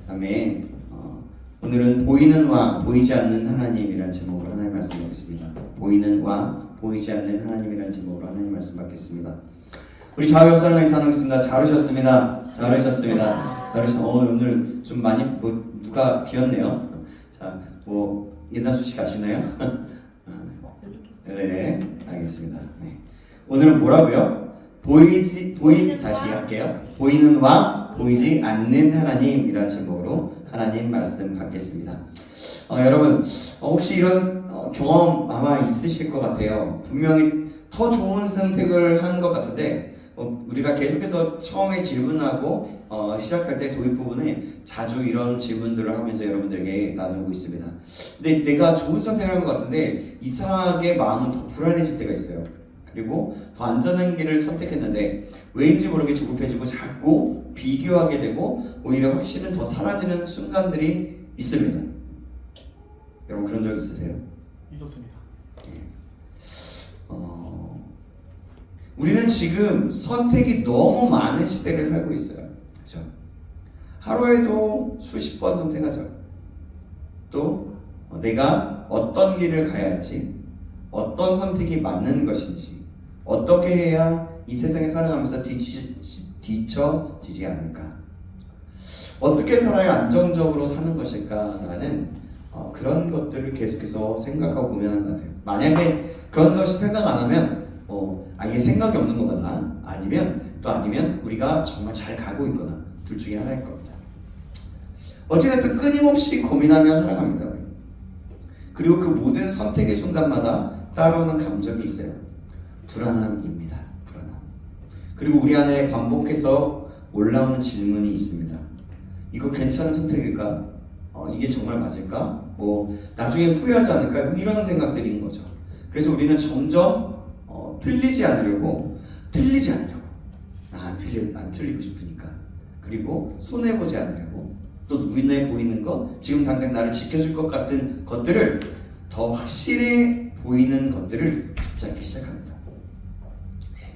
아멘. 오늘은 보이는 왕, 보이지 않는 하나님이라는 제목으로 하나님 말씀 받겠습니다. 보이는 왕, 보이지 않는 하나님이라는 제목으로 하나님 말씀 받겠습니다. 우리 좌우 옆 사람과 인사하겠습니다. 잘 오셨습니다. 잘 오셨습니다. 잘 오셨습니다. 오늘 좀 많이 누가 비었네요. 자, 옛날수 씨 가시나요? 네, 알겠습니다. 네. 오늘은 뭐라고요? 다시 할게요. 보이는 왕, 보이지 않는 하나님이라는 제목으로 하나님 말씀 받겠습니다. 여러분, 혹시 이런 경험 아마 있으실 것 같아요. 분명히 더 좋은 선택을 한 것 같은데, 우리가 계속해서 처음에 질문하고 시작할 때 도입 부분에 자주 이런 질문들을 하면서 여러분들에게 나누고 있습니다. 근데 내가 좋은 선택을 한 것 같은데 이상하게 마음은 더 불안해질 때가 있어요. 그리고 더 안전한 길을 선택했는데 왜인지 모르게 조급해지고 자꾸 비교하게 되고 오히려 확신은 더 사라지는 순간들이 있습니다. 여러분 그런 적 있으세요? 있었습니다. 우리는 지금 선택이 너무 많은 시대를 살고 있어요. 그렇죠? 하루에도 수십 번 선택하죠. 또 내가 어떤 길을 가야 할지, 어떤 선택이 맞는 것인지, 어떻게 해야 이 세상에 살아가면서 뒤처지지 않을까, 어떻게 살아야 안정적으로 사는 것일까라는 그런 것들을 계속해서 생각하고 고민하는 것 같아요. 만약에 그런 것이 생각 안 하면 아예 생각이 없는 거거나 아니면 우리가 정말 잘 가고 있거나 둘 중에 하나일 겁니다. 어찌됐든 끊임없이 고민하며 살아갑니다. 우리. 그리고 그 모든 선택의 순간마다 따라오는 감정이 있어요. 불안함입니다. 불안함. 그리고 우리 안에 반복해서 올라오는 질문이 있습니다. 이거 괜찮은 선택일까? 이게 정말 맞을까? 나중에 후회하지 않을까? 이런 생각들인 거죠. 그래서 우리는 점점 틀리지 않으려고 안 틀리고 싶으니까, 그리고 손해보지 않으려고, 또 눈에 보이는 거, 지금 당장 나를 지켜줄 것 같은 것들을, 더 확실해 보이는 것들을 붙잡기 시작합니다.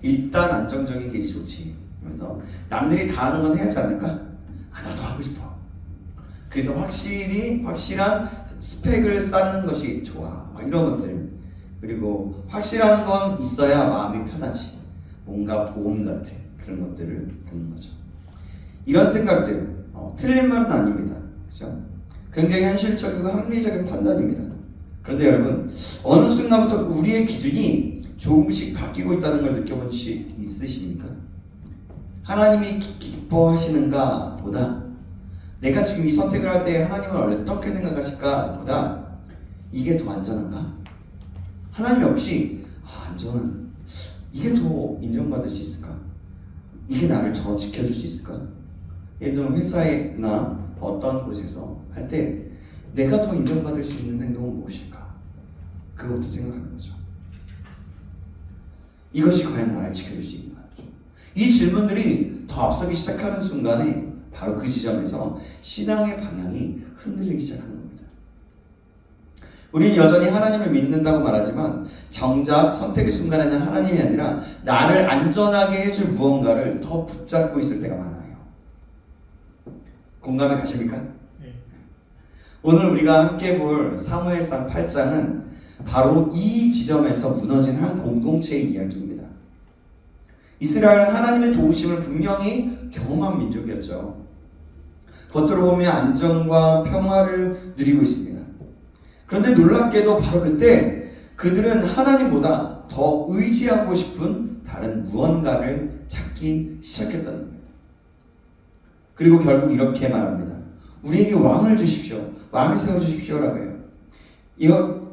일단 안정적인 길이 좋지. 그래서 남들이 다 하는 건 해야지 않을까? 나도 하고 싶어. 그래서 확실한 스펙을 쌓는 것이 좋아. 이런 것들. 그리고 확실한 건 있어야 마음이 편하지. 뭔가 보험 같은 그런 것들을 보는 거죠. 이런 생각들, 틀린 말은 아닙니다. 그렇죠? 굉장히 현실적이고 합리적인 판단입니다. 그런데 여러분, 어느 순간부터 우리의 기준이 조금씩 바뀌고 있다는 걸 느껴본 적 있으십니까? 하나님이 기뻐하시는가 보다, 내가 지금 이 선택을 할 때 하나님을 어떻게 생각하실까 보다, 이게 더 안전한가? 하나님이 없이 안전한, 이게 더 인정받을 수 있을까? 이게 나를 더 지켜줄 수 있을까? 예를 들면 회사나 어떤 곳에서 할 때 내가 더 인정받을 수 있는 행동은 무엇일까? 그것도 생각하는 거죠. 이것이 과연 나를 지켜줄 수 있는가? 이 질문들이 더 앞서기 시작하는 순간에 바로 그 지점에서 신앙의 방향이 흔들리기 시작하는 겁니다. 우리는 여전히 하나님을 믿는다고 말하지만 정작 선택의 순간에는 하나님이 아니라 나를 안전하게 해줄 무언가를 더 붙잡고 있을 때가 많아요. 공감이 가십니까? 네. 오늘 우리가 함께 볼 사무엘상 8장은 바로 이 지점에서 무너진 한 공동체의 이야기입니다. 이스라엘은 하나님의 도우심을 분명히 경험한 민족이었죠. 겉으로 보면 안정과 평화를 누리고 있습니다. 그런데 놀랍게도 바로 그때 그들은 하나님보다 더 의지하고 싶은 다른 무언가를 찾기 시작했다는 겁니다. 그리고 결국 이렇게 말합니다. 우리에게 왕을 주십시오. 왕을 세워주십시오라고 해요.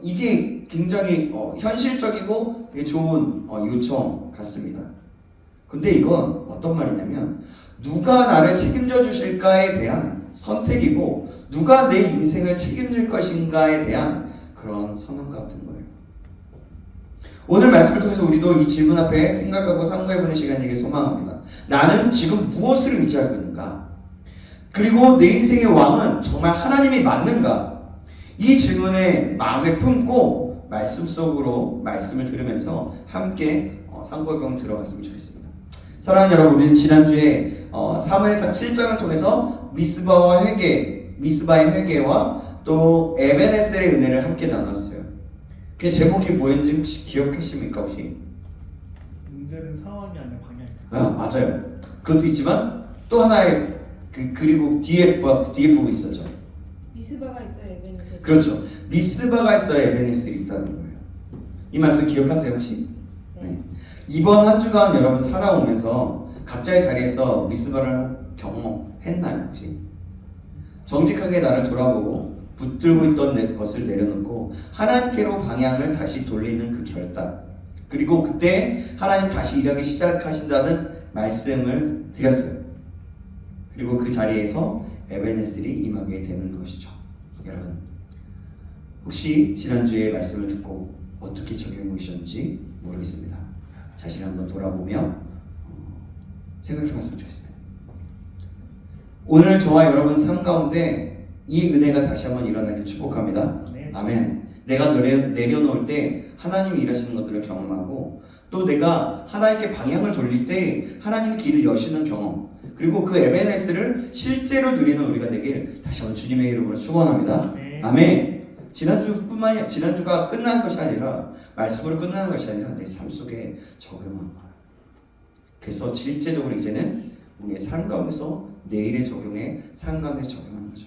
이게 굉장히 현실적이고 되게 좋은 요청 같습니다. 근데 이건 어떤 말이냐면 누가 나를 책임져 주실까에 대한 선택이고 누가 내 인생을 책임질 것인가에 대한 그런 선언과 같은 거예요. 오늘 말씀을 통해서 우리도 이 질문 앞에 생각하고 상고해보는 시간이길 소망합니다. 나는 지금 무엇을 의지하고 있는가? 그리고 내 인생의 왕은 정말 하나님이 맞는가? 이 질문에 마음에 품고 말씀 속으로 말씀을 들으면서 함께 상고해보면 들어갔으면 좋겠습니다. 사랑하는 여러분, 우리는 지난주에 사무엘상 7장을 통해서 미스바의 회개와 또 에벤에셀의 은혜를 함께 나눴어요. 그 제목이 뭐였는지 혹시 기억하십니까 혹시? 문제는 상황이 아니라 방향이다. 맞아요. 그것도 있지만 또 하나의 그리고 뒤에 부분이 있었죠. 미스바가 있어야 에벤에셀. 그렇죠. 미스바가 있어야 에벤에셀이 있다는 거예요. 이 말씀 기억하세요 혹시? 네. 이번 한 주간 여러분 살아오면서 각자의 자리에서 미스바를 경험했나요 혹시? 정직하게 나를 돌아보고 붙들고 있던 것을 내려놓고 하나님께로 방향을 다시 돌리는 그 결단, 그리고 그때 하나님 다시 일하기 시작하신다는 말씀을 드렸어요. 그리고 그 자리에서 에벤에셀이 임하게 되는 것이죠. 여러분 혹시 지난주에 말씀을 듣고 어떻게 적용해 보셨는지 모르겠습니다. 자신 한번 돌아보며 생각해 봤으면 좋겠습니다. 오늘 저와 여러분 삶 가운데 이 은혜가 다시 한번 일어나길 축복합니다. 아멘. 내가 내려놓을 때 하나님이 일하시는 것들을 경험하고 또 내가 하나님께 방향을 돌릴 때 하나님의 길을 여시는 경험, 그리고 그 에벤에스를 실제로 누리는 우리가 되길 다시 한번 주님의 이름으로 축원합니다. 아멘. 지난주가 끝나는 것이 아니라 말씀으로 끝나는 것이 아니라 내 삶 속에 적용하는 거예요. 그래서 실제적으로 이제는 우리의 삶 가운데서 내일의 적용에 삶 가운데 적용하는 거죠.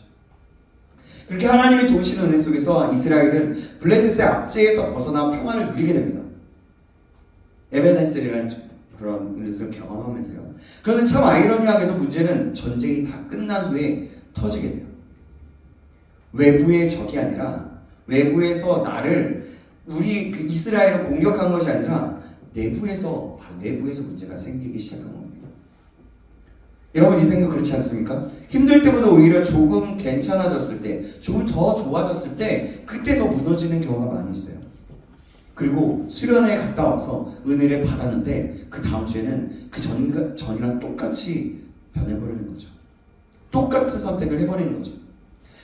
그렇게 하나님이 도우시는 은혜 속에서 이스라엘은 블레셋의 압제에서 벗어나 평안을 누리게 됩니다. 에벤에셀이라는 그런 은혜를 경험하면서요. 그런데 참 아이러니하게도 문제는 전쟁이 다 끝난 후에 터지게 돼요. 외부의 적이 아니라 외부에서 우리 그 이스라엘을 공격한 것이 아니라 내부에서 문제가 생기기 시작한 겁니다. 여러분 이 생각 그렇지 않습니까? 힘들 때보다 오히려 조금 괜찮아졌을 때, 조금 더 좋아졌을 때 그때 더 무너지는 경우가 많이 있어요. 그리고 수련회에 갔다 와서 은혜를 받았는데 그 다음 주에는 그 전이랑 똑같이 변해버리는 거죠. 똑같은 선택을 해버리는 거죠.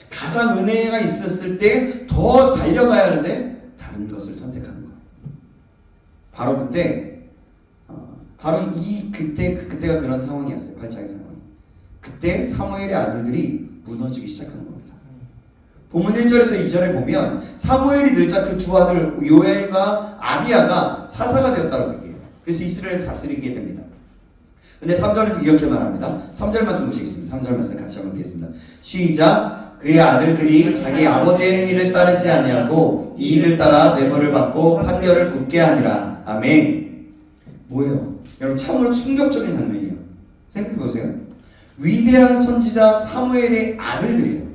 가장 은혜가 있었을 때 더 달려가야 하는데 다른 것을 선택하는 거예요. 바로 그때가 그런 상황이었어요. 8장의 상황이. 그때 사무엘의 아들들이 무너지기 시작하는 겁니다. 본문 1절에서 2절에 보면 사무엘이 늙자 그 두 아들 요엘과 아비야가 사사가 되었다고 얘기해요. 그래서 이스라엘을 다스리게 됩니다. 근데 3절은 이렇게 말합니다. 3절 말씀 보시겠습니다. 3절 말씀 같이 한번 보겠습니다. 시작. 그의 아들들이 자기 아버지의 행위를 따르지 아니하고 이 일을 따라 뇌물을 받고 판결을 굳게 하니라. 아멘. 뭐예요? 여러분 참으로 충격적인 장면이에요. 생각해보세요. 위대한 선지자 사무엘의 아들들이에요.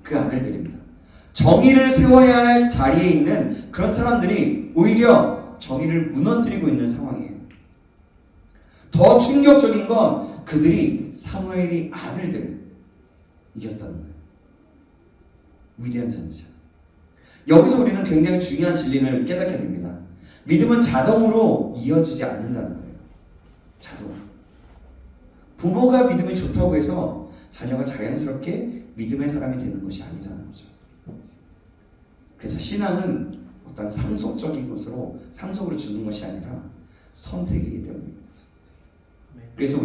그 아들들입니다. 정의를 세워야 할 자리에 있는 그런 사람들이 오히려 정의를 무너뜨리고 있는 상황이에요. 더 충격적인 건 그들이 사무엘의 아들들 이겼다는 거예요. 위대한 선지자. 여기서 우리는 굉장히 중요한 진리를 깨닫게 됩니다. 믿음은 자동으로 이어지지 않는다는 거예요. 자동으로. 부모가 믿음이 좋다고 해서 자녀가 자연스럽게 믿음의 사람이 되는 것이 아니라는 거죠. 그래서 신앙은 어떤 상속적인 것으로 상속으로 주는 것이 아니라 선택이기 때문입니다. 그래서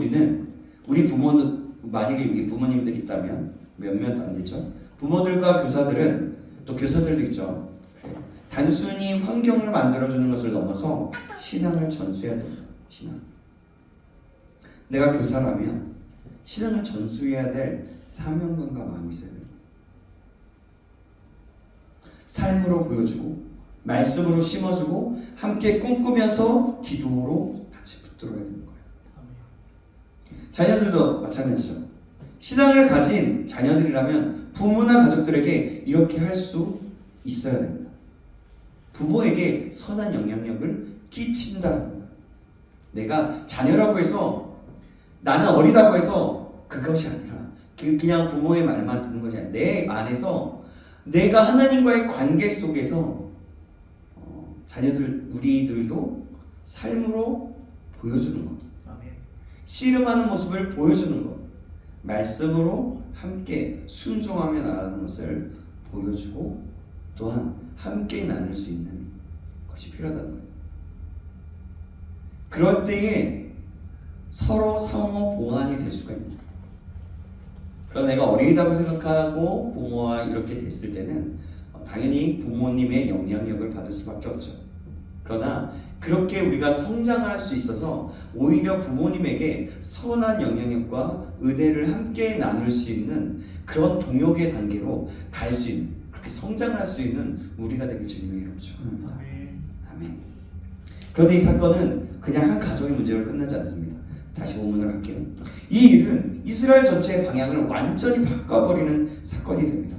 우리 부모들, 만약에 여기 부모님들이 있다면 몇몇 안 되죠. 부모들과 교사들은, 또 교사들도 있죠. 단순히 환경을 만들어주는 것을 넘어서 신앙을 전수해야 됩니다. 신앙. 내가 교사라면 신앙을 전수해야 될 사명감과 마음이 있어야 됩니다. 삶으로 보여주고 말씀으로 심어주고 함께 꿈꾸면서 기도로 같이 붙들어야 되는 거예요. 자녀들도 마찬가지죠. 신앙을 가진 자녀들이라면 부모나 가족들에게 이렇게 할 수 있어야 됩니다. 부모에게 선한 영향력을 끼친다는 거예요. 내가 자녀라고 해서, 나는 어리다고 해서 그것이 아니라 그냥 부모의 말만 듣는 것이 아니라 내 안에서 내가 하나님과의 관계 속에서 우리들도 삶으로 보여주는 것, 씨름하는 모습을 보여주는 것, 말씀으로 함께 순종하며 나가는 것을 보여주고 또한 함께 나눌 수 있는 것이 필요하다는 거예요. 그럴 때에 서로 상호 보완이 될 수가 있습니다. 그러나 내가 어리다고 생각하고 부모와 이렇게 됐을 때는 당연히 부모님의 영향력을 받을 수밖에 없죠. 그러나 그렇게 우리가 성장할 수 있어서 오히려 부모님에게 선한 영향력과 의대를 함께 나눌 수 있는 그런 동역의 단계로 갈 수 있는, 그렇게 성장할 수 있는 우리가 되길 주님의 이름으로 축원합니다. 아멘. 그런데 이 사건은 그냥 한 가정의 문제로 끝나지 않습니다. 다시 본문을 할게요. 이 일은 이스라엘 전체의 방향을 완전히 바꿔버리는 사건이 됩니다.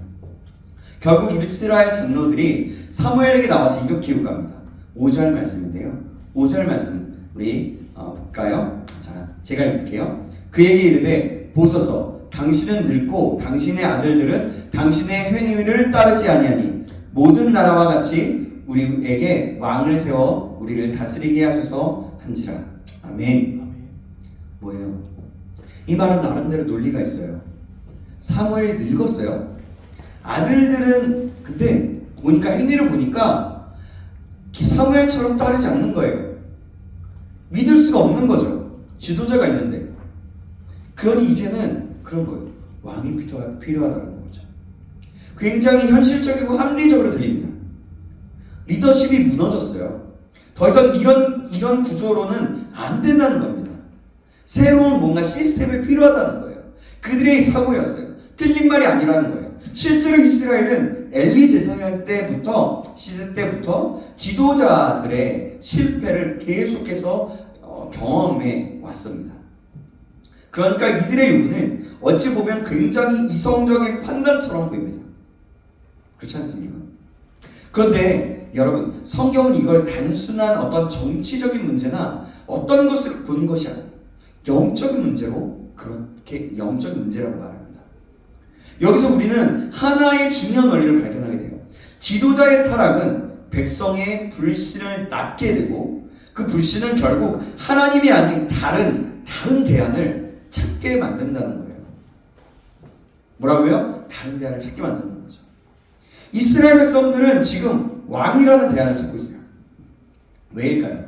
결국 이스라엘 장로들이 사무엘에게 나와서 이렇게 요구합니다. 5절 말씀인데요. 5절 말씀 우리 볼까요? 자, 제가 읽을게요. 그에게 이르되 보소서 당신은 늙고 당신의 아들들은 당신의 행위를 따르지 아니하니 모든 나라와 같이 우리에게 왕을 세워 우리를 다스리게 하소서 한지라. 아멘. 뭐예요? 이 말은 나름대로 논리가 있어요. 사무엘이 늙었어요. 아들들은 근데 보니까 행위를 보니까 사무엘처럼 따르지 않는 거예요. 믿을 수가 없는 거죠. 지도자가 있는데. 그러니 이제는 그런 거예요. 왕이 필요하다는 거죠. 굉장히 현실적이고 합리적으로 들립니다. 리더십이 무너졌어요. 더 이상 이런 구조로는 안 된다는 겁니다. 새로운 뭔가 시스템이 필요하다는 거예요. 그들의 사고였어요. 틀린 말이 아니라는 거예요. 실제로 이스라엘은 엘리 제사장 때부터 시대 때부터 지도자들의 실패를 계속해서 경험해 왔습니다. 그러니까 이들의 요구는 어찌 보면 굉장히 이성적인 판단처럼 보입니다. 그렇지 않습니까? 그런데 여러분, 성경은 이걸 단순한 어떤 정치적인 문제나 어떤 것을 보는 것이 아니에요. 영적인 문제로 그렇게 영적인 문제라고 말합니다. 여기서 우리는 하나의 중요한 원리를 발견하게 돼요. 지도자의 타락은 백성의 불신을 낳게 되고 그 불신은 결국 하나님이 아닌 다른 대안을 찾게 만든다는 거예요. 뭐라고요? 다른 대안을 찾게 만드는 거죠. 이스라엘 백성들은 지금 왕이라는 대안을 찾고 있어요. 왜일까요?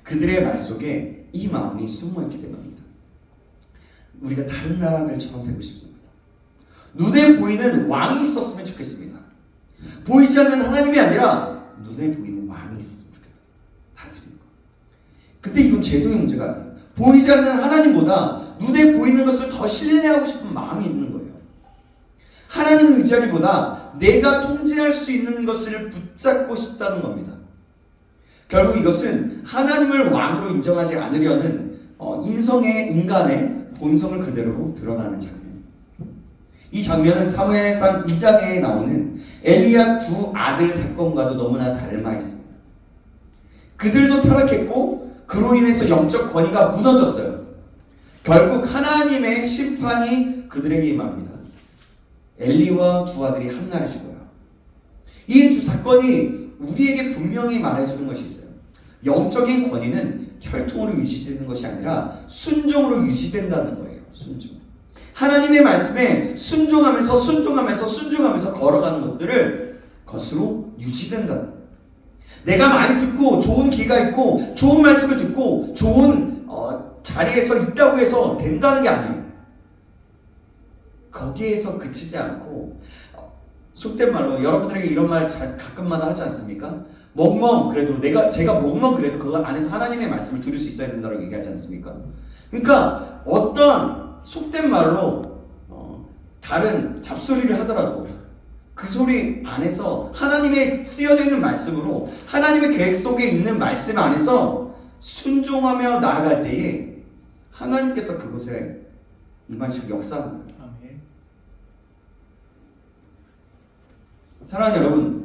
그들의 말 속에 이 마음이 숨어있기 때문입니다. 우리가 다른 나라들처럼 되고 싶습니다. 눈에 보이는 왕이 있었으면 좋겠습니다. 보이지 않는 하나님이 아니라 눈에 보이는 왕이 있었으면 좋겠다. 다스리는 거. 근데 이건 제도의 문제가 아니에요. 보이지 않는 하나님보다 눈에 보이는 것을 더 신뢰하고 싶은 마음이 있는 거예요. 하나님을 의지하기보다 내가 통제할 수 있는 것을 붙잡고 싶다는 겁니다. 결국 이것은 하나님을 왕으로 인정하지 않으려는 인간의 본성을 그대로 드러나는 장면. 이 장면은 사무엘상 2장에 나오는 엘리야 두 아들 사건과도 너무나 닮아 있습니다. 그들도 타락했고 그로 인해서 영적 권위가 무너졌어요. 결국 하나님의 심판이 그들에게 임합니다. 엘리와 두 아들이 한날에 죽어요. 이 두 사건이 우리에게 분명히 말해주는 것이 있어요. 영적인 권위는 혈통으로 유지되는 것이 아니라 순종으로 유지된다는 거예요. 순종. 하나님의 말씀에 순종하면서 걸어가는 것들을 것으로 유지된다는 거예요. 내가 많이 듣고 좋은 귀가 있고 좋은 말씀을 듣고 좋은 자리에서 있다고 해서 된다는 게 아니에요. 거기에서 그치지 않고 속된 말로 여러분들에게 이런 말 가끔마다 하지 않습니까? 제가 멍멍 그래도 그거 안에서 하나님의 말씀을 들을 수 있어야 된다고 얘기하지 않습니까? 그러니까 어떤 속된 말로 다른 잡소리를 하더라도 그 소리 안에서 하나님의 쓰여져 있는 말씀으로 하나님의 계획 속에 있는 말씀 안에서 순종하며 나아갈 때에 하나님께서 그곳에 임하시고 역사합니다. 사랑하는 여러분,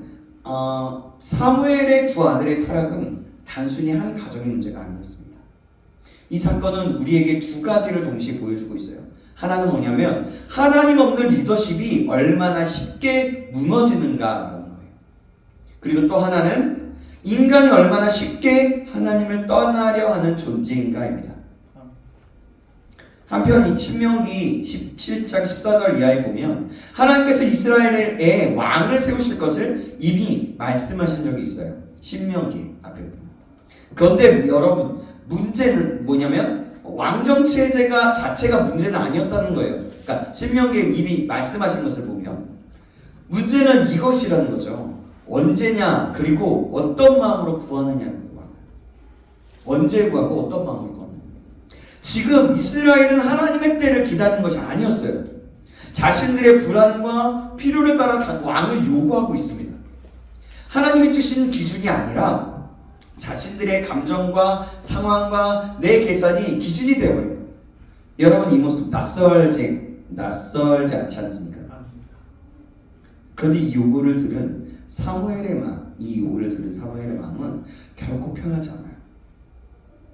사무엘의 두 아들의 타락은 단순히 한 가정의 문제가 아니었습니다. 이 사건은 우리에게 두 가지를 동시에 보여주고 있어요. 하나는 뭐냐면 하나님 없는 리더십이 얼마나 쉽게 무너지는가라는 거예요. 그리고 또 하나는 인간이 얼마나 쉽게 하나님을 떠나려 하는 존재인가입니다. 한편 이 신명기 17장 14절 이하에 보면 하나님께서 이스라엘에 왕을 세우실 것을 이미 말씀하신 적이 있어요. 신명기 앞에 보면. 그런데 여러분, 문제는 뭐냐면 왕정 체제가 자체가 문제는 아니었다는 거예요. 그러니까 신명기에 이미 말씀하신 것을 보면 문제는 이것이라는 거죠. 언제냐 그리고 어떤 마음으로 구하느냐는 거예요. 언제 구하고 어떤 마음으로 구하느냐. 지금 이스라엘은 하나님의 때를 기다리는 것이 아니었어요. 자신들의 불안과 필요를 따라 왕을 요구하고 있습니다. 하나님의 뜻인 기준이 아니라 자신들의 감정과 상황과 내 계산이 기준이 되어버려요. 여러분 이 모습 낯설지 않지 않습니까? 맞습니다. 그런데 이 요구를 들은 사무엘의 마음은 결코 편하지 않아요.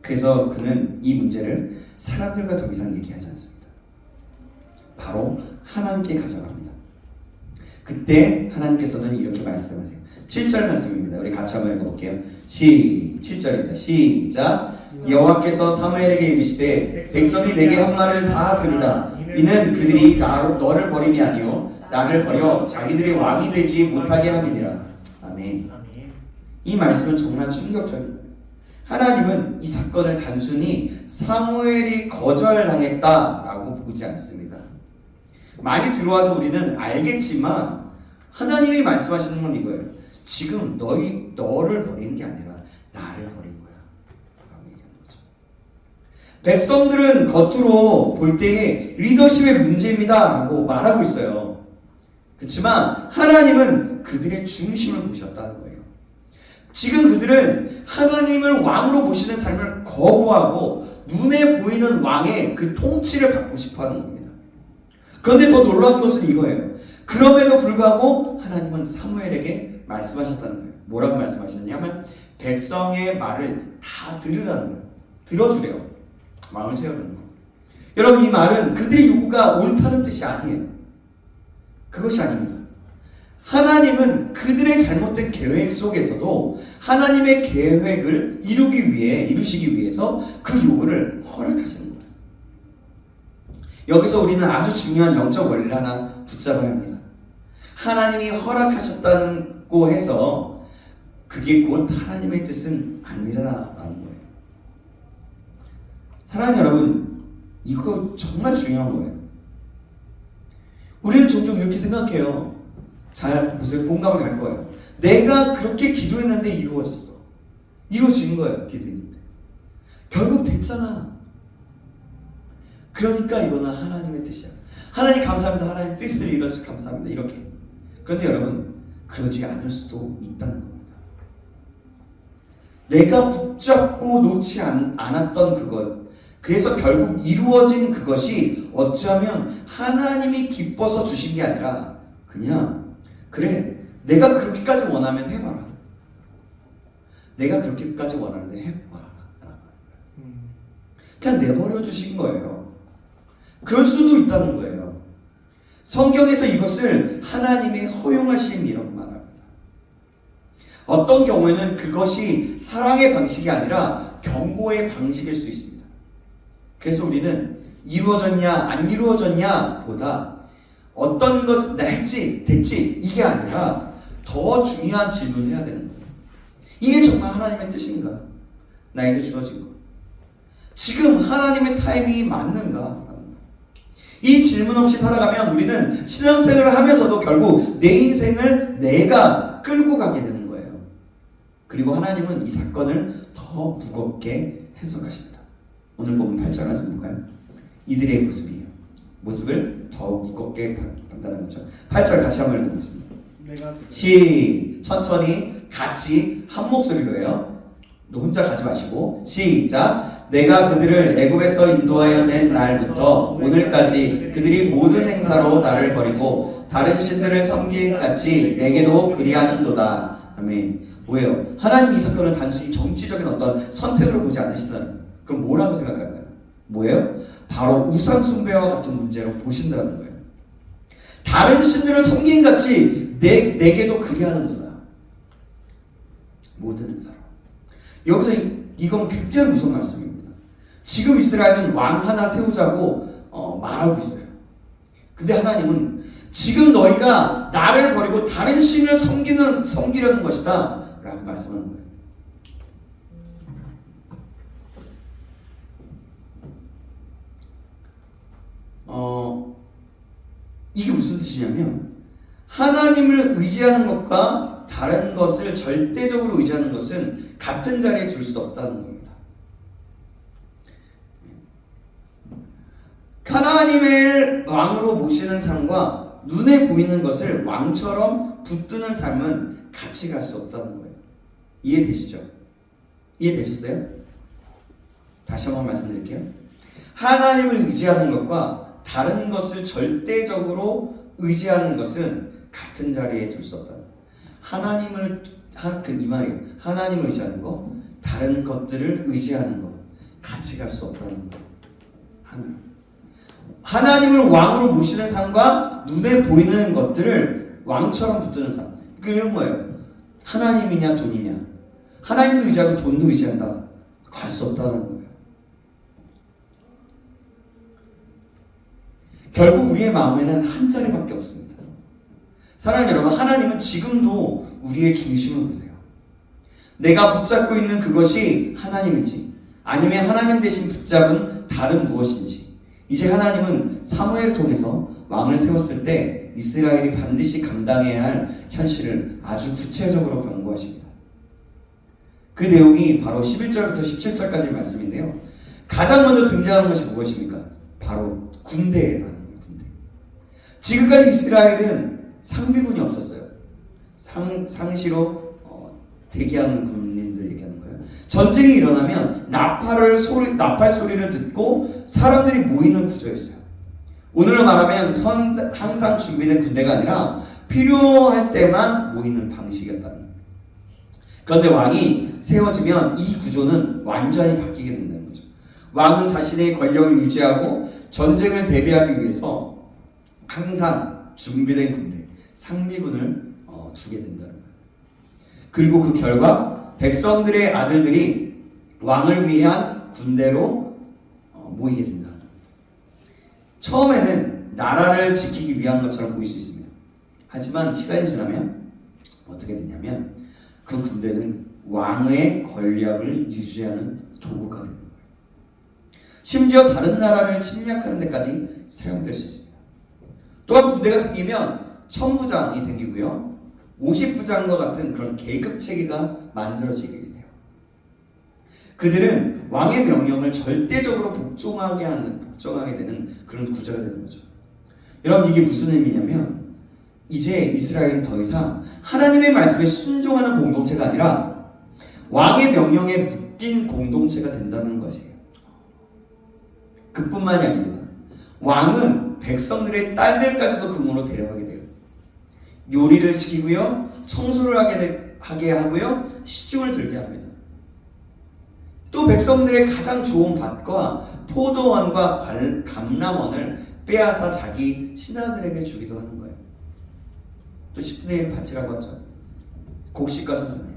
그래서 그는 이 문제를 사람들과 더 이상 얘기하지 않습니다. 바로 하나님께 가져갑니다. 그때 하나님께서는 이렇게 말씀하세요. 7절 말씀입니다. 우리 같이 한번 읽어볼게요. 7절입니다. 시작. 여호와께서 사무엘에게 이르시되 백성이 내게 한 말을 다 들으라. 이는 그들이 너를 버림이 아니요 나를 버려 자기들의 왕이 되지 못하게 함이니라. 아멘. 이 말씀은 정말 충격적입니다. 하나님은 이 사건을 단순히 사무엘이 거절당했다라고 보지 않습니다. 많이 들어와서 우리는 알겠지만 하나님이 말씀하시는 건 이거예요. 지금 너를 버리는 게 아니라 나를 버린 거야 라고 얘기하는 거죠. 백성들은 겉으로 볼 때에 리더십의 문제입니다 라고 말하고 있어요. 그렇지만 하나님은 그들의 중심을 보셨다는 거예요. 지금 그들은 하나님을 왕으로 모시는 삶을 거부하고 눈에 보이는 왕의 그 통치를 받고 싶어하는 겁니다. 그런데 더 놀라운 것은 이거예요. 그럼에도 불구하고 하나님은 사무엘에게 말씀하셨다는 거예요. 뭐라고 말씀하셨냐면 백성의 말을 다 들으라는 거예요. 들어주래요. 마음을 세우라는 거예요. 여러분 이 말은 그들의 요구가 옳다는 뜻이 아니에요. 그것이 아닙니다. 하나님은 그들의 잘못된 계획 속에서도 하나님의 계획을 이루시기 위해서 그 요구를 허락하시는 거예요. 여기서 우리는 아주 중요한 영적 원리를 하나 붙잡아야 합니다. 하나님이 허락하셨다고 해서 그게 곧 하나님의 뜻은 아니라라는 거예요. 사랑하는 여러분, 이거 정말 중요한 거예요. 우리는 종종 이렇게 생각해요. 잘 보세요. 공감을 갈 거예요. 내가 그렇게 기도했는데 이루어졌어. 이루어진 거예요. 기도했는데. 결국 됐잖아. 그러니까 이거는 하나님의 뜻이야. 하나님 감사합니다. 하나님 뜻을 이루어주셔서 감사합니다. 이렇게. 그런데 여러분 그러지 않을 수도 있다는 겁니다. 내가 붙잡고 놓지 않았던 그것, 그래서 결국 이루어진 그것이 어쩌면 하나님이 기뻐서 주신 게 아니라 그냥 그래 내가 그렇게까지 원하면 해봐라. 내가 그렇게까지 원하는데 해봐라. 그냥 내버려 주신 거예요. 그럴 수도 있다는 거예요. 성경에서 이것을 하나님의 허용하심이라고 말합니다. 어떤 경우에는 그것이 사랑의 방식이 아니라 경고의 방식일 수 있습니다. 그래서 우리는 이루어졌냐 안 이루어졌냐 보다 어떤 것을 나 했지 됐지 이게 아니라 더 중요한 질문을 해야 되는 거예요. 이게 정말 하나님의 뜻인가? 나에게 주어진 거. 지금 하나님의 타이밍이 맞는가? 이 질문 없이 살아가면 우리는 신앙생활을 하면서도 결국 내 인생을 내가 끌고 가게 되는 거예요. 그리고 하나님은 이 사건을 더 무겁게 해석하십니다. 오늘 보면 8절 말씀 볼까요? 이들의 모습을 더 무겁게 판단하는 거죠. 8절 같이 한번 읽어보겠습니다. 천천히 같이 한 목소리로 해요. 혼자 가지 마시고 시작. 내가 그들을 애굽에서 인도하여 낸 날부터 오늘까지 그들이 모든 행사로 나를 버리고 다른 신들을 섬긴 같이 내게도 그리하는도다. 아멘. 뭐예요? 하나님 이 사건을 단순히 정치적인 어떤 선택으로 보지 않으신다는 거예요. 그럼 뭐라고 생각할까요? 뭐예요? 바로 우상 숭배와 같은 문제로 보신다는 거예요. 다른 신들을 섬긴 같이 내게도 그리하는도다. 모든 행사로. 여기서 이건 굉장히 무서운 말씀입니다. 지금 이스라엘은 왕 하나 세우자고 말하고 있어요. 근데 하나님은 지금 너희가 나를 버리고 다른 신을 섬기려는 것이다 라고 말씀하는 거예요. 뜻이냐면 하나님을 의지하는 것과 다른 것을 절대적으로 의지하는 것은 같은 자리에 둘 수 없다는 겁니다. 하나님을 왕으로 모시는 삶과 눈에 보이는 것을 왕처럼 붙드는 삶은 같이 갈 수 없다는 거예요. 이해되시죠? 이해되셨어요? 다시 한번 말씀드릴게요. 하나님을 의지하는 것과 다른 것을 절대적으로 의지하는 것은 같은 자리에 둘 수 없다. 이 말이에요. 하나님을 의지하는 거, 다른 것들을 의지하는 거, 같이 갈 수 없다는 거. 하나님을 왕으로 모시는 삶과 눈에 보이는 것들을 왕처럼 붙드는 삶. 그런 거예요. 하나님이냐 돈이냐. 하나님도 의지하고 돈도 의지한다. 갈 수 없다는 거예요. 결국 우리의 마음에는 한 자리밖에 없습니다. 사랑하는 여러분, 하나님은 지금도 우리의 중심을 보세요. 내가 붙잡고 있는 그것이 하나님인지 아니면 하나님 대신 붙잡은 다른 무엇인지. 이제 하나님은 사무엘을 통해서 왕을 세웠을 때 이스라엘이 반드시 감당해야 할 현실을 아주 구체적으로 권고하십니다. 그 내용이 바로 11절부터 17절까지의 말씀인데요. 가장 먼저 등장하는 것이 무엇입니까? 바로 군대라는 거예요. 군대. 지금까지 이스라엘은 상비군이 없었어요. 상시로 대기하는 군인들 얘기하는 거예요. 전쟁이 일어나면 나팔 소리를 듣고 사람들이 모이는 구조였어요. 오늘로 말하면 항상 준비된 군대가 아니라 필요할 때만 모이는 방식이었다는 거예요. 그런데 왕이 세워지면 이 구조는 완전히 바뀌게 된다는 거죠. 왕은 자신의 권력을 유지하고 전쟁을 대비하기 위해서 항상 준비된 군대, 상비군을 두게 된다는 거예요. 그리고 그 결과 백성들의 아들들이 왕을 위한 군대로 모이게 된다. 처음에는 나라를 지키기 위한 것처럼 보일 수 있습니다. 하지만 시간이 지나면 어떻게 되냐면 그 군대는 왕의 권력을 유지하는 도구가 되는 거예요. 심지어 다른 나라를 침략하는 데까지 사용될 수 있습니다. 또한 군대가 생기면 천부장이 생기고요. 50부장과 같은 그런 계급 체계가 만들어지게 돼요. 그들은 왕의 명령을 절대적으로 복종하게 되는 그런 구조가 되는 거죠. 여러분, 이게 무슨 의미냐면 이제 이스라엘은 더 이상 하나님의 말씀에 순종하는 공동체가 아니라 왕의 명령에 묶인 공동체가 된다는 것이에요. 그뿐만이 아닙니다. 왕은 백성들의 딸들까지도 금으로 데려가게 돼요. 요리를 시키고요, 청소를 하게 하고요, 시중을 들게 합니다. 또 백성들의 가장 좋은 밭과 포도원과 감람원을 빼앗아 자기 신하들에게 주기도 하는 거예요. 또 10분의 1 밭이라고 하죠. 곡식과 소산에.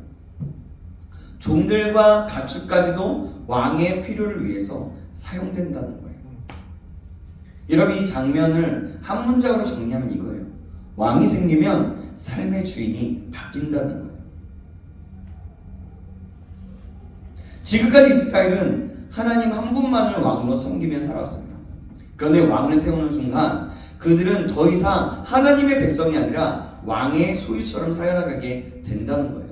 종들과 가축까지도 왕의 필요를 위해서 사용된다는 거예요. 여러분, 이 장면을 한 문장으로 정리하면 이거예요. 왕이 생기면 삶의 주인이 바뀐다는 거예요. 지금까지 이스라엘은 하나님 한 분만을 왕으로 섬기며 살아왔습니다. 그런데 왕을 세우는 순간 그들은 더 이상 하나님의 백성이 아니라 왕의 소유처럼 살아가게 된다는 거예요.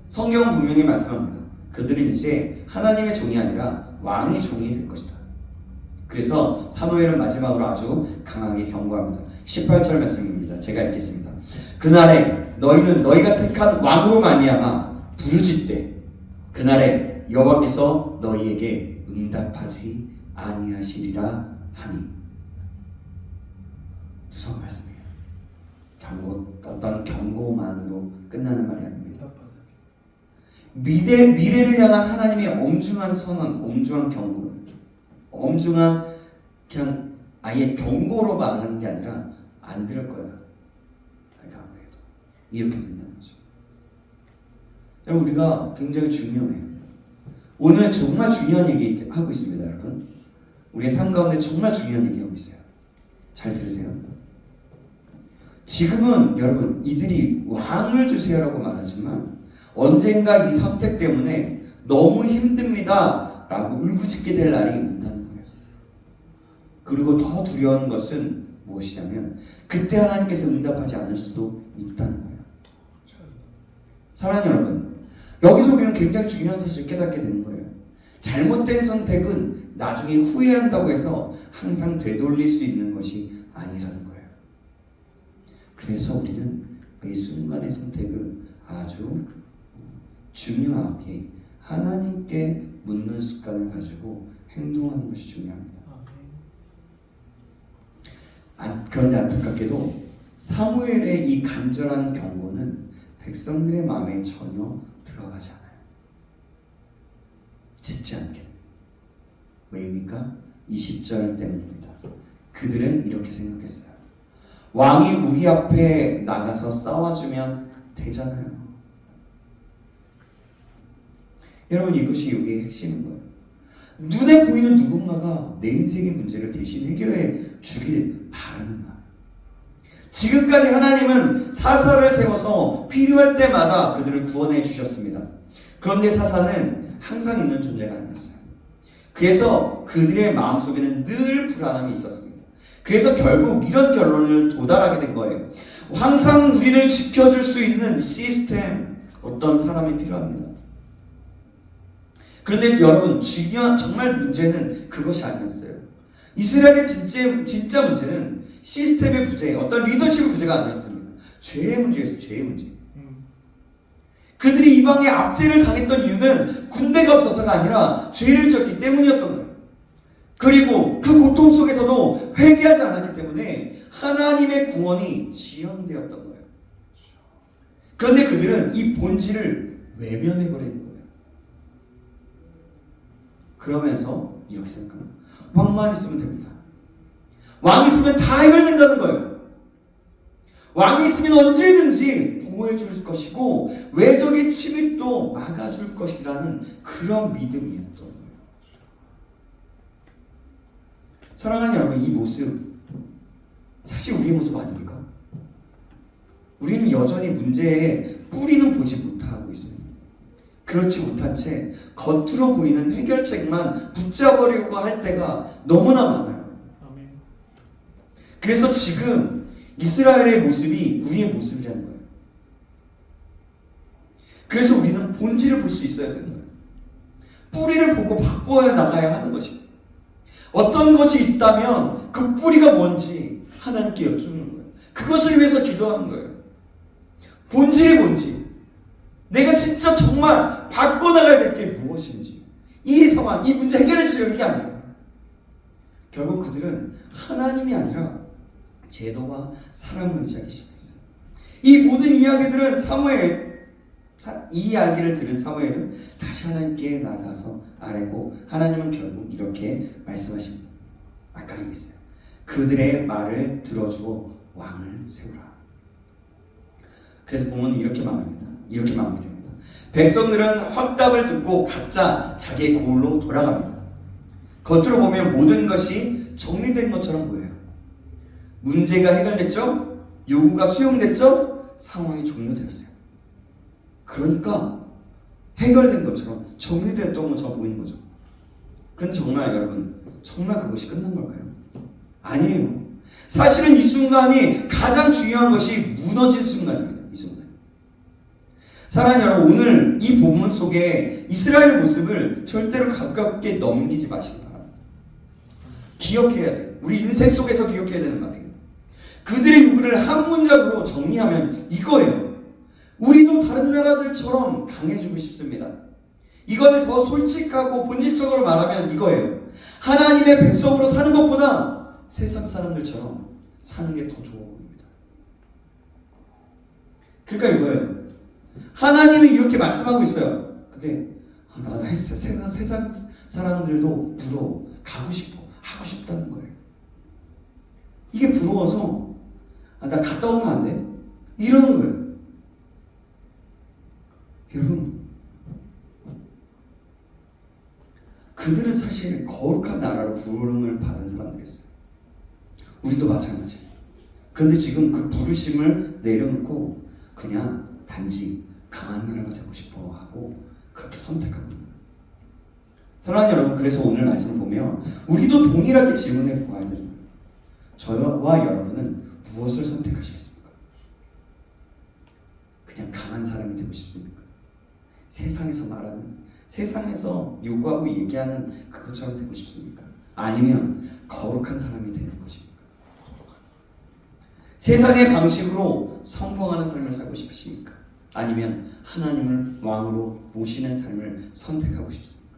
성경은 분명히 말씀합니다. 그들은 이제 하나님의 종이 아니라 왕의 종이 될 것이다. 그래서 사무엘은 마지막으로 아주 강하게 경고합니다. 18절 말씀입니다. 제가 읽겠습니다. 그날에 너희는 너희가 택한 왕으로 말미암아 부르짖되 그날에 여호와께서 너희에게 응답하지 아니하시리라 하니. 무서운 말씀이에요. 어떤 경고만으로 끝나는 말이 아닙니다. 미래를 향한 하나님의 엄중한 선언, 엄중한 경고, 엄중한 그냥 아예 경고로 말하는 게 아니라 안 들을 거야. 내가 아무래도 이렇게 된다는 거죠. 여러분, 우리가 굉장히 중요해요. 오늘 정말 중요한 얘기 하고 있습니다, 여러분. 우리의 삶 가운데 정말 중요한 얘기 하고 있어요. 잘 들으세요. 지금은 여러분 이들이 왕을 주세요라고 말하지만 언젠가 이 선택 때문에 너무 힘듭니다 라고 울부짖게 될 날이 온다는 거예요. 그리고 더 두려운 것은 무엇이냐면 그때 하나님께서 응답하지 않을 수도 있다는 거예요. 사랑하는 여러분, 여기서 우리는 굉장히 중요한 사실을 깨닫게 되는 거예요. 잘못된 선택은 나중에 후회한다고 해서 항상 되돌릴 수 있는 것이 아니라는 거예요. 그래서 우리는 매 순간의 선택을 아주 중요하게 하나님께 묻는 습관을 가지고 행동하는 것이 중요합니다. 그런데 안타깝게도 사무엘의 이 간절한 경고는 백성들의 마음에 전혀 들어가지 않아요. 짓지 않게. 왜입니까? 20절 때문입니다. 그들은 이렇게 생각했어요. 왕이 우리 앞에 나가서 싸워주면 되잖아요. 여러분, 이것이 여기의 핵심인 거예요. 눈에 보이는 누군가가 내 인생의 문제를 대신 해결해 주길 바라는 말. 지금까지 하나님은 사사를 세워서 필요할 때마다 그들을 구원해 주셨습니다. 그런데 사사는 항상 있는 존재가 아니었어요. 그래서 그들의 마음속에는 늘 불안함이 있었습니다. 그래서 결국 이런 결론을 도달하게 된 거예요. 항상 우리를 지켜줄 수 있는 시스템, 어떤 사람이 필요합니다. 그런데 여러분, 중요한 정말 문제는 그것이 아니었어요. 이스라엘의 진짜 문제는 시스템의 부재, 어떤 리더십의 부재가 아니었습니다. 죄의 문제였어요. 죄의 문제. 그들이 이방에 압제를 당했던 이유는 군대가 없어서가 아니라 죄를 지었기 때문이었던 거예요. 그리고 그 고통 속에서도 회개하지 않았기 때문에 하나님의 구원이 지연되었던 거예요. 그런데 그들은 이 본질을 외면해버리는 거예요. 그러면서 이렇게 생각합니다. 왕만 있으면 됩니다. 왕이 있으면 다 해결된다는 거예요. 왕이 있으면 언제든지 보호해 줄 것이고 외적의 침입도 막아줄 것이라는 그런 믿음이었던 거예요. 사랑하는 여러분, 이 모습 사실 우리의 모습 아닙니까? 우리는 여전히 문제의 뿌리는 보지 못하고 있습니다. 그렇지 못한 채 겉으로 보이는 해결책만 붙잡으려고 할 때가 너무나 많아요. 그래서 지금 이스라엘의 모습이 우리의 모습이라는 거예요. 그래서 우리는 본질을 볼 수 있어야 되는 거예요. 뿌리를 보고 바꾸어 나가야 하는 것입니다. 어떤 것이 있다면 그 뿌리가 뭔지 하나님께 여쭙는 거예요. 그것을 위해서 기도하는 거예요. 본질이 뭔지, 내가 진짜 정말 바꿔나가야 될 게 무엇인지, 이 상황, 이 문제 해결해 주세요, 이게 아니에요. 결국 그들은 하나님이 아니라 제도와 사람을 의지하기 시작했어요. 이 모든 이야기들은 이 이야기를 들은 사무엘은 다시 하나님께 나가서 아뢰고, 하나님은 결국 이렇게 말씀하십니다. 아까 얘기했어요. 그들의 말을 들어주어 왕을 세우라. 그래서 본문은 이렇게 마무리됩니다. 백성들은 확답을 듣고 각자 자기의 고을로 돌아갑니다. 겉으로 보면 모든 것이 정리된 것처럼 보여요. 문제가 해결됐죠? 요구가 수용됐죠? 상황이 종료되었어요. 그러니까 해결된 것처럼 정리되었던 것처럼 보이는 거죠. 그런데 정말 여러분, 정말 그것이 끝난 걸까요? 아니에요. 사실은 이 순간이 가장 중요한 것이 무너진 순간입니다. 이 순간. 사랑하는 여러분, 오늘 이 본문 속에 이스라엘의 모습을 절대로 가깝게 넘기지 마시기 바랍니다. 기억해야 돼요. 우리 인생 속에서 기억해야 되는 말이에요. 그들의 요구를 한 문장으로 정리하면 이거예요. 우리도 다른 나라들처럼 강해지고 싶습니다. 이걸 더 솔직하고 본질적으로 말하면 이거예요. 하나님의 백성으로 사는 것보다 세상 사람들처럼 사는 게 더 좋아 보입니다. 그러니까 이거예요. 하나님이 이렇게 말씀하고 있어요. 근데 나는 세상 사람들도 부러워, 가고 싶어, 하고 싶다는 거예요. 이게 부러워서 나 갔다 오면 안 돼? 이러는 거예요. 여러분, 그들은 사실 거룩한 나라로 부름을 받은 사람들이었어요. 우리도 마찬가지예요. 그런데 지금 그 부르심을 내려놓고 그냥 단지 강한 나라가 되고 싶어 하고 그렇게 선택하고 있는 거예요. 사랑하는 여러분, 그래서 오늘 말씀을 보면 우리도 동일하게 질문해 보아야 됩니다. 저와 여러분은 무엇을 선택하시겠습니까? 그냥 강한 사람이 되고 싶습니까? 세상에서 말하는, 세상에서 요구하고 얘기하는 그것처럼 되고 싶습니까? 아니면 거룩한 사람이 되는 것입니까? 세상의 방식으로 성공하는 삶을 살고 싶으십니까? 아니면 하나님을 왕으로 모시는 삶을 선택하고 싶습니까?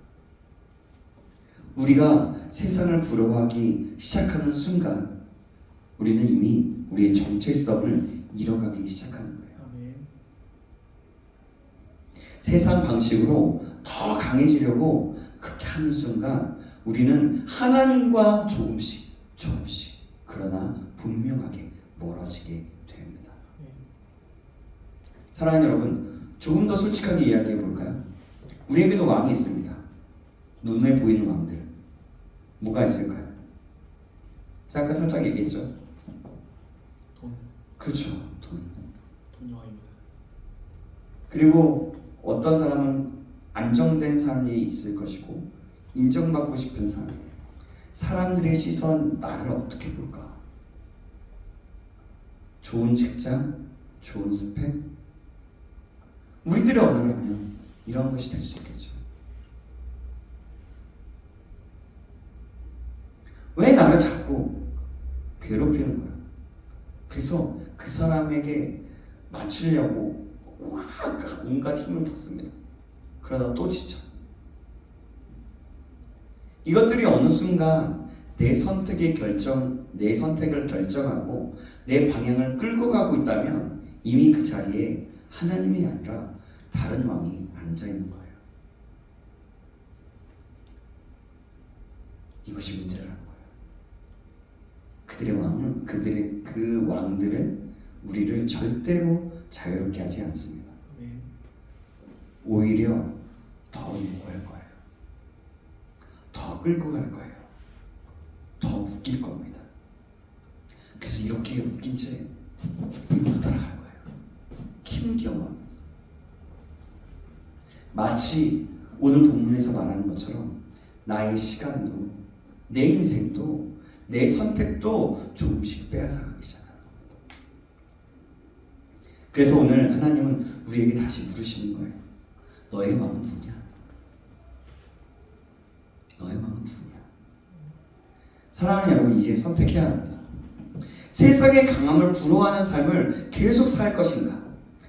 우리가 세상을 부러워하기 시작하는 순간 우리는 이미 우리의 정체성을 잃어가기 시작하는 거예요. 아멘. 세상 방식으로 더 강해지려고 그렇게 하는 순간 우리는 하나님과 조금씩 그러나 분명하게 멀어지게 됩니다. 사랑하는 여러분, 조금 더 솔직하게 이야기해 볼까요? 우리에게도 왕이 있습니다. 눈에 보이는 왕들. 뭐가 있을까요? 제가 아까 살짝 얘기했죠. 돈. 그렇죠. 돈. 돈이 왕입니다. 그리고 어떤 사람은 안정된 삶이 있을 것이고 인정받고 싶은 삶. 사람들의 시선, 나를 어떻게 볼까? 좋은 직장, 좋은 스펙. 우리들의 언어라면 이런 것이 될 수 있겠죠. 왜 나를 자꾸 괴롭히는 거야? 그래서 그 사람에게 맞추려고 온갖 힘을 뒀습니다. 그러다 또 지쳐. 이것들이 어느 순간 내 선택을 결정하고 내 방향을 끌고 가고 있다면 이미 그 자리에 하나님이 아니라 다른 왕이 앉아 있는 거예요. 이것이 문제라는 거예요. 그 왕들은 우리를 절대로 자유롭게 하지 않습니다. 오히려 더 유혹할 거예요. 더 끌고 갈 거예요. 더 웃길 겁니다. 그래서 이렇게 웃긴 채 못 따라갈 거예요. 힘겨워하면서. 마치 오늘 본문에서 말하는 것처럼 나의 시간도, 내 인생도, 내 선택도 조금씩 빼앗아가기 시작하는 겁니다. 그래서 오늘 하나님은 우리에게 다시 물으시는 거예요. 너의 왕은 누구냐? 너의 왕은 누구냐? 사랑하는 여러분, 이제 선택해야 합니다. 세상의 강함을 부러워하는 삶을 계속 살 것인가?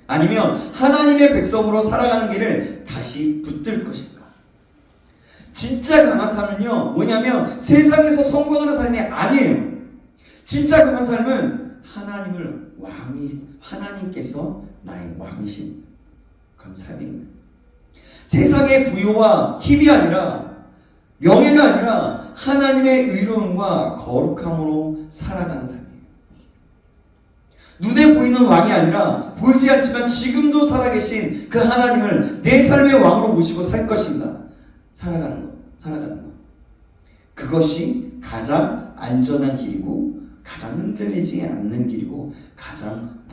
아니면 하나님의 백성으로 살아가는 길을 다시 붙들 것인가? 진짜 강한 삶은요, 뭐냐면 세상에서 성공하는 삶이 아니에요. 진짜 강한 삶은 하나님께서 나의 왕이신 그런 삶인 거예요. 세상의 부요와 힘이 아니라, 명예가 아니라 하나님의 의로움과 거룩함으로 살아가는 삶이에요. 눈에 보이는 왕이 아니라 보이지 않지만 지금도 살아계신 그 하나님을 내 삶의 왕으로 모시고 살 것인가? 살아가는 것. 그것이 가장 안전한 길이고 가장 흔들리지 않는 길이고 가장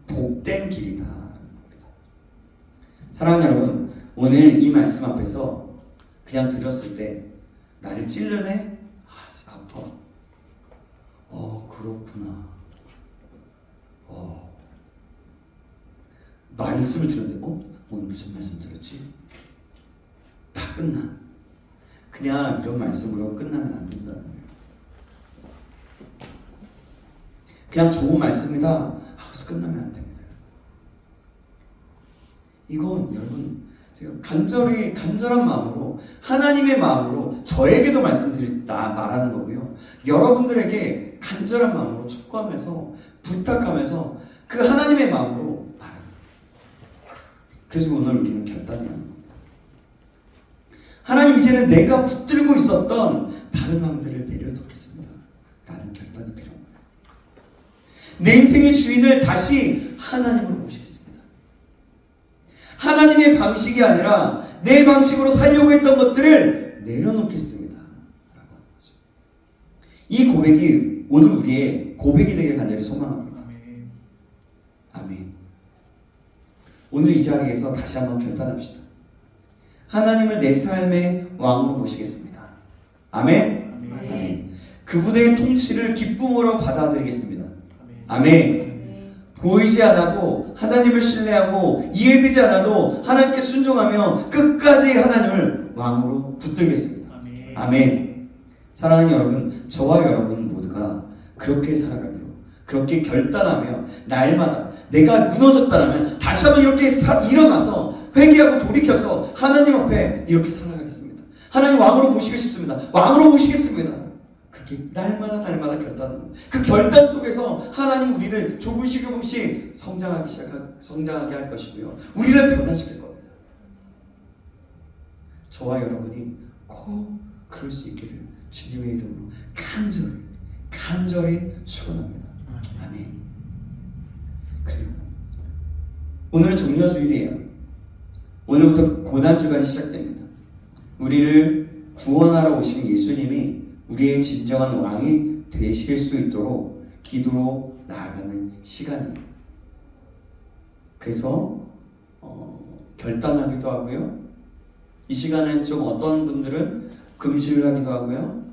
복된 길이다. 사랑하는 여러분, 오늘 이 말씀 앞에서 그냥 들었을 때 나를 찔르네? 아파. 그렇구나. 말씀을 들었는데 오늘 무슨 말씀 들었지? 다 끝나. 그냥 이런 말씀으로 끝나면 안 된다는 거예요. 그냥 좋은 말씀이다 하고서 끝나면 안 됩니다. 이건 여러분, 제가 간절한 마음으로, 하나님의 마음으로 저에게도 말하는 거고요. 여러분들에게 간절한 마음으로 촉구하면서 부탁하면서 그 하나님의 마음으로 말하는 거예요. 그래서 오늘 우리는 결단해야 합니다. 하나님, 이제는 내가 붙들고 있었던 다른 왕들을 내려놓겠습니다. 라는 결단이 필요합니다. 내 인생의 주인을 다시 하나님으로 모시겠습니다. 하나님의 방식이 아니라 내 방식으로 살려고 했던 것들을 내려놓겠습니다. 라고 하는 거죠. 이 고백이 오늘 우리의 고백이 되길 간절히 소망합니다. 아멘. 오늘 이 자리에서 다시 한번 결단합시다. 하나님을 내 삶의 왕으로 모시겠습니다. 아멘. 아멘. 그분의 통치를 기쁨으로 받아들이겠습니다. 아멘. 아멘. 네. 보이지 않아도 하나님을 신뢰하고 이해되지 않아도 하나님께 순종하며 끝까지 하나님을 왕으로 붙들겠습니다. 아멘. 아멘. 사랑하는 여러분, 저와 여러분 모두가 그렇게 살아가기로, 그렇게 결단하며 날마다 내가 무너졌다라면 다시 한번 이렇게 일어나서 회개하고 돌이켜서 하나님 앞에 이렇게 살아가겠습니다. 하나님 왕으로 모시고 싶습니다. 왕으로 모시겠습니다. 그렇게 날마다 결단합니다. 그 결단 속에서 하나님 우리를 조금씩 성장하게 할 것이고요. 우리를 변화시킬 겁니다. 저와 여러분이 꼭 그럴 수 있기를 주님의 이름으로 간절히 축원합니다. 아멘. 그리고 오늘은 종려주일이에요. 오늘부터 고난주간이 시작됩니다. 우리를 구원하러 오신 예수님이 우리의 진정한 왕이 되실 수 있도록 기도로 나아가는 시간입니다. 그래서 결단하기도 하고요. 이 시간은 좀 어떤 분들은 금식을 하기도 하고요.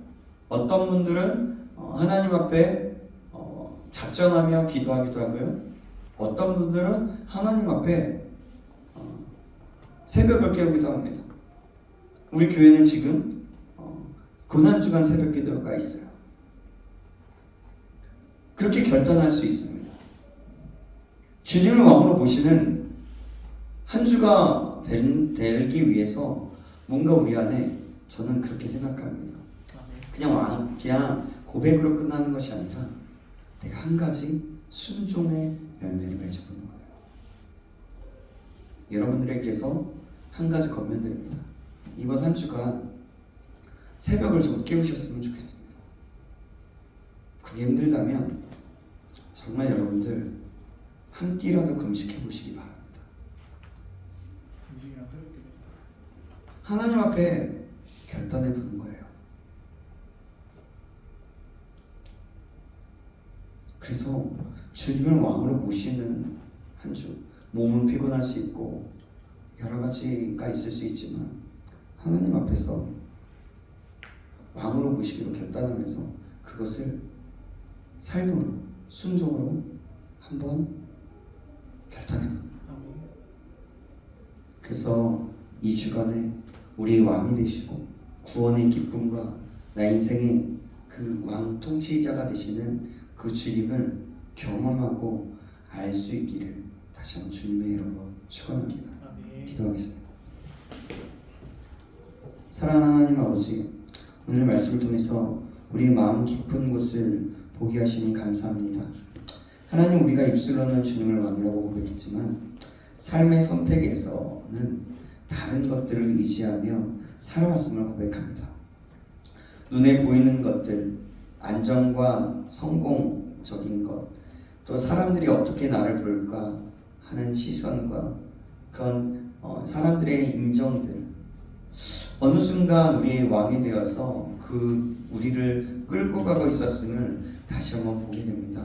어떤 분들은 하나님 앞에 작정하며 기도하기도 하고요. 어떤 분들은 하나님 앞에 새벽을 깨우기도 합니다. 우리 교회는 지금 고난주간 새벽 기도가 있어요. 그렇게 결단할 수 있습니다. 주님을 왕으로 모시는 한 주가 되기 위해서 뭔가 우리 안에 저는 그렇게 생각합니다. 그냥 고백으로 끝나는 것이 아니라 내가 한 가지 순종의 열매를 맺어보는 거예요. 여러분들에게 그래서 한 가지 권면드립니다. 이번 한 주간 새벽을 좀 깨우셨으면 좋겠습니다. 그게 힘들다면 정말 여러분들 한 끼라도 금식해 보시기 바랍니다. 하나님 앞에 결단해 보는 거예요. 그래서 주님을 왕으로 모시는 한 주, 몸은 피곤할 수 있고 여러 가지가 있을 수 있지만 하나님 앞에서 왕으로 모시기로 결단하면서 그것을 삶으로, 순종으로 한번 결단해봅니다. 그래서 이 주간에 우리의 왕이 되시고 구원의 기쁨과 나 인생의 그 왕 통치자가 되시는 그 주님을 경험하고 알 수 있기를 다시 한번 주님의 이름으로 축원합니다. 기도하겠습니다. 사랑하는 하나님 아버지, 오늘 말씀을 통해서 우리의 마음 깊은 곳을 보게 하시니 감사합니다. 하나님, 우리가 입술로는 주님을 왕이라고 고백했지만 삶의 선택에서는 다른 것들을 의지하며 살아왔음을 고백합니다. 눈에 보이는 것들, 안정과 성공적인 것, 또 사람들이 어떻게 나를 볼까 하는 시선과 그런 사람들의 인정들, 어느 순간 우리의 왕이 되어서 그 우리를 끌고 가고 있었음을 다시 한번 보게 됩니다.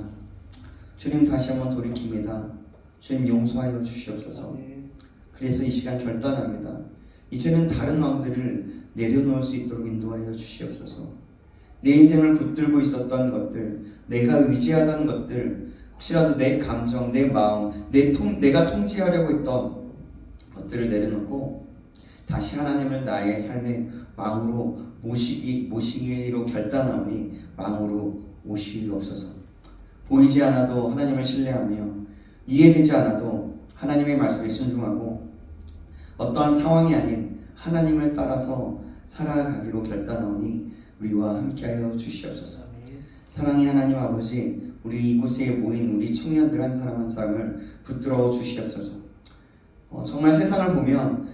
주님, 다시 한번 돌이킵니다. 주님, 용서하여 주시옵소서. 그래서 이 시간 결단합니다. 이제는 다른 왕들을 내려놓을 수 있도록 인도하여 주시옵소서. 내 인생을 붙들고 있었던 것들, 내가 의지하던 것들, 혹시라도 내 감정, 내 마음, 내가 통제하려고 했던 것들을 내려놓고 다시 하나님을 나의 삶의 왕으로 모시기로 결단하오니 왕으로 모시옵소서. 보이지 않아도 하나님을 신뢰하며 이해되지 않아도 하나님의 말씀에 순종하고 어떠한 상황이 아닌 하나님을 따라서 살아가기로 결단하오니 우리와 함께하여 주시옵소서. 사랑의 하나님 아버지, 우리 이곳에 모인 우리 청년들 한 사람 한 사람을 붙들어 주시옵소서. 정말 세상을 보면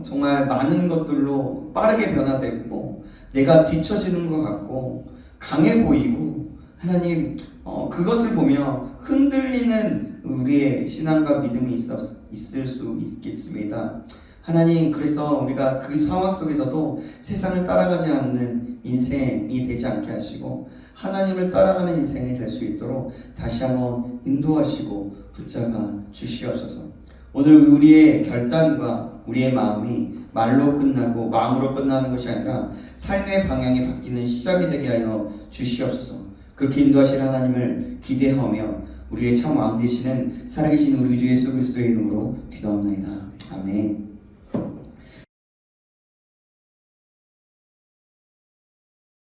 정말 많은 것들로 빠르게 변화되고 내가 뒤처지는 것 같고 강해 보이고 하나님 그것을 보며 흔들리는 우리의 신앙과 믿음이 있을 수 있겠습니다. 하나님, 그래서 우리가 그 상황 속에서도 세상을 따라가지 않는 인생이 되지 않게 하시고 하나님을 따라가는 인생이 될 수 있도록 다시 한번 인도하시고 붙잡아 주시옵소서. 오늘 우리의 결단과 우리의 마음이 말로 끝나고 마음으로 끝나는 것이 아니라 삶의 방향이 바뀌는 시작이 되게 하여 주시옵소서. 그렇게 인도하실 하나님을 기대하며 우리의 참 왕 되시는 살아계신 우리 주 예수 그리스도의 이름으로 기도합나이다. 아멘.